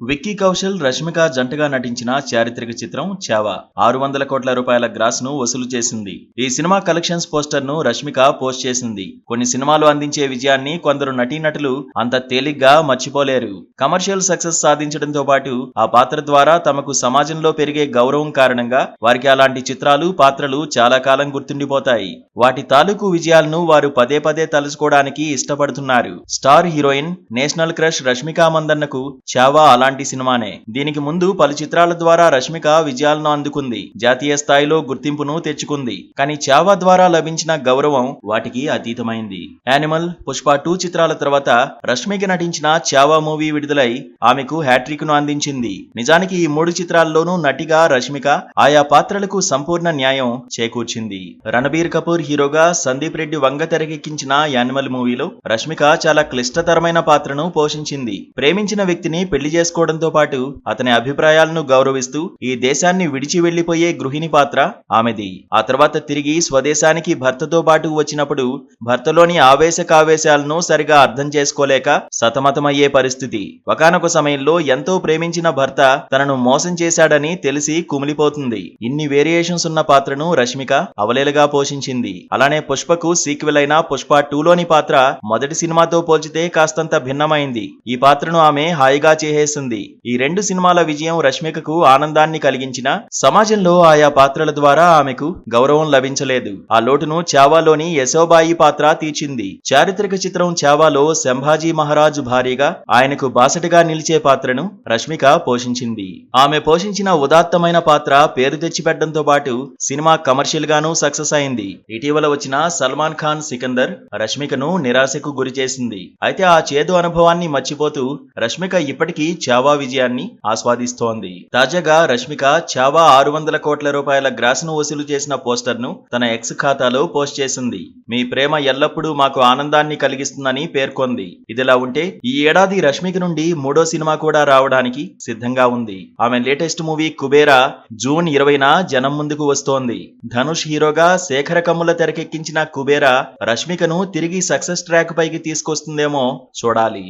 విక్కీ కౌశల్, రష్మిక జంటగా నటించిన చారిత్రక చిత్రం చావా 600 కోట్ల రూపాయల గ్రాస్ ను వసూలు చేసింది. ఈ సినిమా కలెక్షన్స్ పోస్టర్ ను రష్మిక పోస్ట్ చేసింది. కొన్ని సినిమాలు అందించే విజయాన్ని కొందరు నటీనటులు అంత తేలిగ్గా మర్చిపోలేరు. కమర్షియల్ సక్సెస్ సాధించడంతో పాటు ఆ పాత్ర ద్వారా తమకు సమాజంలో పెరిగే గౌరవం కారణంగా వారికి అలాంటి చిత్రాలు, పాత్రలు చాలా కాలం గుర్తుండిపోతాయి. వాటి తాలూకు విజయాలను వారు పదే పదే తలుచుకోవడానికి ఇష్టపడుతున్నారు. Star heroine, national crush Rashmika మందన్నకు చావా అలాంటి సినిమానే. దీనికి ముందు పలు చిత్రాల ద్వారా రష్మిక విజయాలను అందుకుంది, జాతీయ స్థాయిలో గుర్తింపును తెచ్చుకుంది. కానీ చావా ద్వారా లభించిన గౌరవం వాటికి అతీతమైంది. యానిమల్, పుష్ప 2 చిత్రాల తర్వాత రష్మిక నటించిన చావా మూవీ విడుదలై ఆమెకు హ్యాట్రిక్ ను అందించింది. నిజానికి ఈ 3 చిత్రాల్లోనూ నటిగా రష్మిక ఆయా పాత్రలకు సంపూర్ణ న్యాయం చేకూర్చింది. రణబీర్ కపూర్ హీరోగా సందీప్ రెడ్డి వంగ తెరకెక్కించిన యానిమల్ మూవీలో రష్మిక చాలా క్లిష్టతరమైన పాత్రను పోషించింది. ప్రేమించిన వ్యక్తిని పెళ్లి చేసుకోవడంతో పాటు అతని అభిప్రాయాలను గౌరవిస్తూ ఈ దేశాన్ని విడిచి వెళ్లిపోయే గృహిణి పాత్ర ఆమెది. ఆ తర్వాత తిరిగి స్వదేశానికి భర్తతో పాటు వచ్చినప్పుడు భర్తలోని ఆవేశకావేశాలను సరిగా అర్థం చేసుకోలేక సతమతమయ్యే పరిస్థితి. ఒకానొక సమయంలో ఎంతో ప్రేమించిన భర్త తనను మోసం చేశాడని తెలిసి కుమిలిపోతుంది. ఇన్ని వేరియేషన్స్ ఉన్న పాత్రను రష్మిక అవలేలగా పోషించింది. అలానే పుష్పకు సీక్వెల్ అయిన పుష్ప 2లోని పాత్ర మొదటి సినిమాతో పోల్చితే కాస్తంత భిన్నమైంది. ఈ పాత్రను ఆమె హాయిగా చేసేసింది. ఈ 2 సినిమాల విజయం రష్మికకు ఆనందాన్ని కలిగించిన సమాజంలో ఆయా పాత్రల ద్వారా ఆమెకు గౌరవం లభించలేదు. ఆ లోటును చావాలోని యశోబాయి పాత్ర తీర్చింది. చారిత్రక చిత్రం చావాలో సంభాజీ మహారాజ్ భార్యగా ఆయనకు బాసటగా నిలిచే పాత్రను రష్మిక పోషించింది. ఆమె పోషించిన ఉదాత్తమైన పాత్ర పేరు తెచ్చిపెట్టడంతో పాటు సినిమా కమర్షియల్ గానూ సక్సెస్ అయింది. ఇటీవల వచ్చిన సల్మాన్ ఖాన్ సికందర్ రష్మికను నిరాశకు గురిచేసింది. అయితే ఆ చేదు అనుభవాన్ని మర్చిపోతూ రష్మిక ఇప్పటికీ చావా విజయాన్ని ఆస్వాదిస్తోంది. తాజాగా రష్మిక చావా 600 కోట్ల రూపాయల గ్రాస్ ను వసూలు చేసిన పోస్టర్ ను తన ఎక్స్ ఖాతాలో పోస్ట్ చేసింది. మీ ప్రేమ ఎల్లప్పుడూ మాకు ఆనందాన్ని కలిగిస్తుందని పేర్కొంది. ఇదిలా ఉంటే ఈ ఏడాది రష్మిక నుండి 3వ సినిమా కూడా రావడానికి సిద్ధంగా ఉంది. ఆమె లేటెస్ట్ మూవీ కుబేరా జూన్ 20న జనం ముందుకు వస్తోంది. ధనుష్ హీరోగా శేఖర కమ్ముల తెరకెక్కించిన కుబేరా రష్మికను తిరిగి సక్సెస్ ట్రాక్ పైకి తీసుకొస్తుందేమో చూడాలి.